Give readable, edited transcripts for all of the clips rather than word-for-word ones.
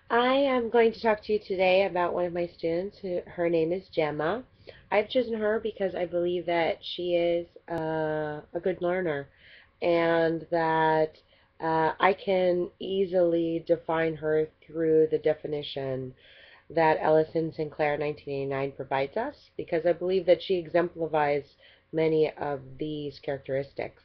I am going to talk to you today about one of my students. Her name is Gemma. I've chosen her because I believe that she is a good learner and that I can easily define her through the definition that Ellison Sinclair 1989 provides us because I believe that she exemplifies many of these characteristics.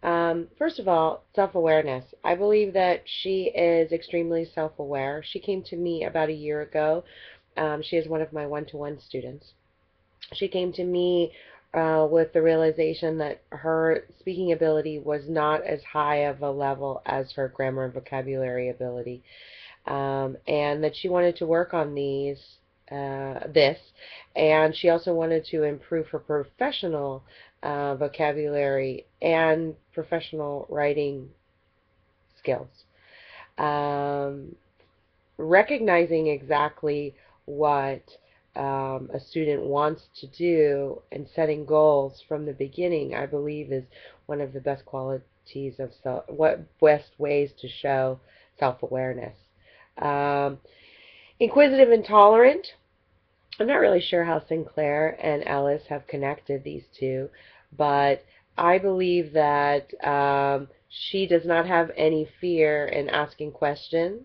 First of all, self-awareness. I believe that she is extremely self-aware. She came to me about a year ago. She is one of my one-to-one students. She came to me with the realization that her speaking ability was not as high of a level as her grammar and vocabulary ability, and that she wanted to work on this, and she also wanted to improve her professional vocabulary and professional writing skills. Um, Recognizing exactly what a student wants to do and setting goals from the beginning, I believe, is one of the best qualities of best ways to show self-awareness. Um, Inquisitive and tolerant. I'm not really sure how Sinclair and Ellis have connected these two, but I believe that she does not have any fear in asking questions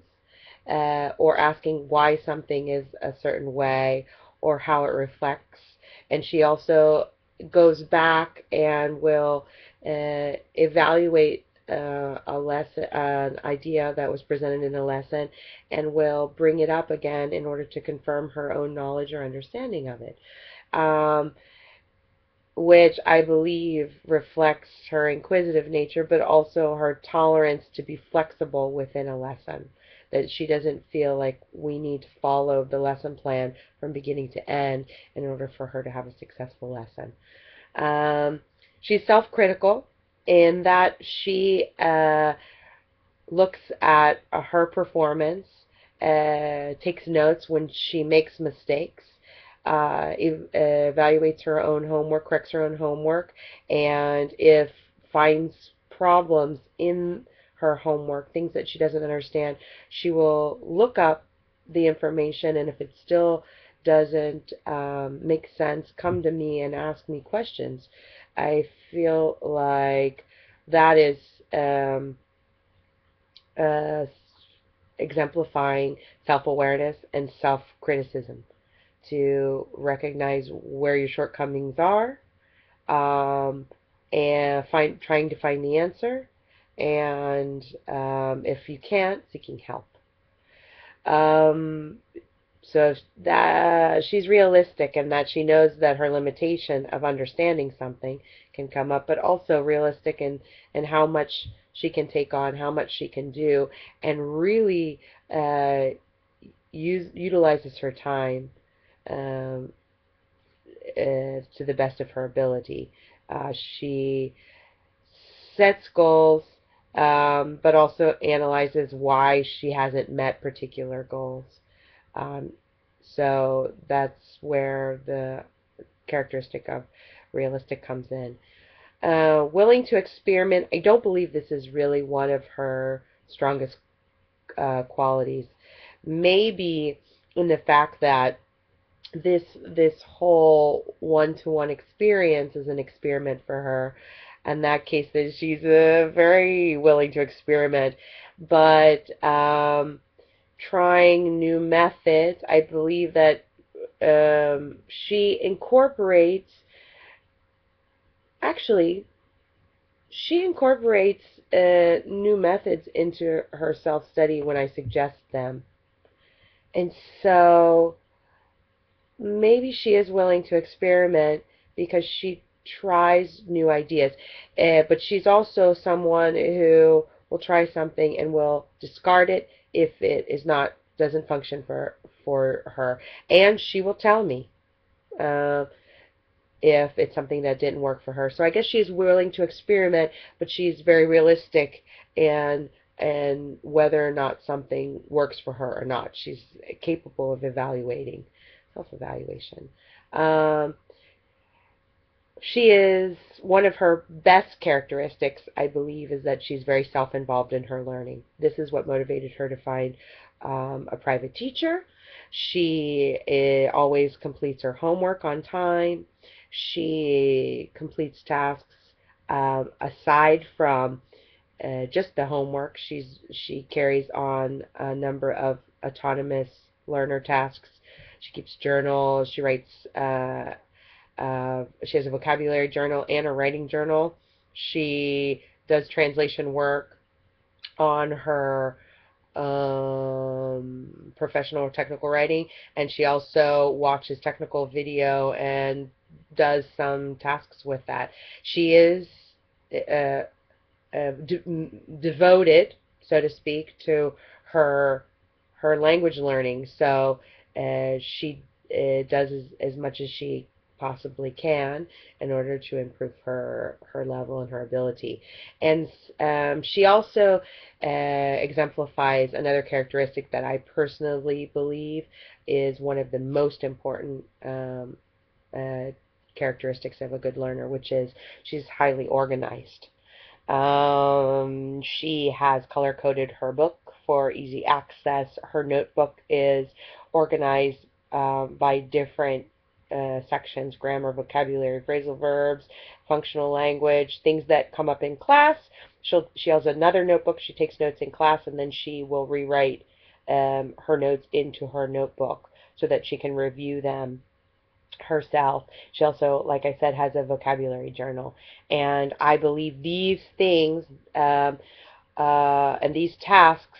or asking why something is a certain way or how it reflects. And she also goes back and will evaluate a lesson, an idea that was presented in a lesson, and will bring it up again in order to confirm her own knowledge or understanding of it. Which I believe reflects her inquisitive nature, but also her tolerance to be flexible within a lesson. That she doesn't feel like we need to follow the lesson plan from beginning to end in order for her to have a successful lesson. Um, she's self-critical in that she looks at her performance, takes notes when she makes mistakes, evaluates her own homework, corrects her own homework, and if finds problems in her homework, things that she doesn't understand, she will look up the information, and if it still doesn't make sense, come to me and ask me questions. I feel like that is uh, exemplifying self-awareness and self-criticism to recognize where your shortcomings are, um, and trying to find the answer, and if you can't, seeking help. Um, so that she's realistic and that she knows that her limitation of understanding something can come up, but also realistic in how much she can take on, how much she can do, and really uh, utilizes her time um, to the best of her ability. She sets goals, but also analyzes why she hasn't met particular goals. Um, so that's where the characteristic of realistic comes in. Willing to experiment. I don't believe this is really one of her strongest qualities. Maybe in the fact that this whole one-to-one experience is an experiment for her. In that case, that she's very willing to experiment, but trying new methods. I believe that she incorporates, actually, she incorporates new methods into her self-study when I suggest them. And so maybe she is willing to experiment because she tries new ideas. But she's also someone who will try something and will discard it if it is not doesn't function for her, and she will tell me uh, if it's something that didn't work for her. So I guess she's willing to experiment, but she's very realistic and whether or not something works for her or not. She's capable of evaluating, self-evaluation. Um, She is one of her best characteristics, I believe, is that she's very self-involved in her learning. This is what motivated her to find a private teacher. She always completes her homework on time. She completes tasks aside from just the homework. She carries on a number of autonomous learner tasks. She keeps journals. She has a vocabulary journal and a writing journal. She does translation work on her professional technical writing, and she also watches technical video and does some tasks with that. She is uh, devoted, so to speak, to her language learning. So she does as much as she possibly can in order to improve her level and her ability. And she also exemplifies another characteristic that I personally believe is one of the most important uh, characteristics of a good learner, which is she's highly organized. She has color-coded her book for easy access. Her notebook is organized by different sections: grammar, vocabulary, phrasal verbs, functional language, things that come up in class. She has another notebook. She takes notes in class, and then she will rewrite her notes into her notebook so that she can review them herself. She also, like I said, has a vocabulary journal. And I believe these things and these tasks,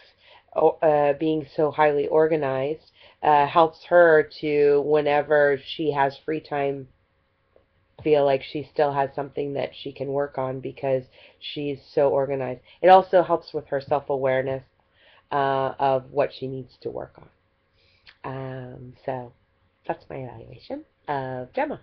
being so highly organized, helps her to, whenever she has free time, feel like she still has something that she can work on because she's so organized. It also helps with her self-awareness of what she needs to work on. So that's my evaluation of Gemma.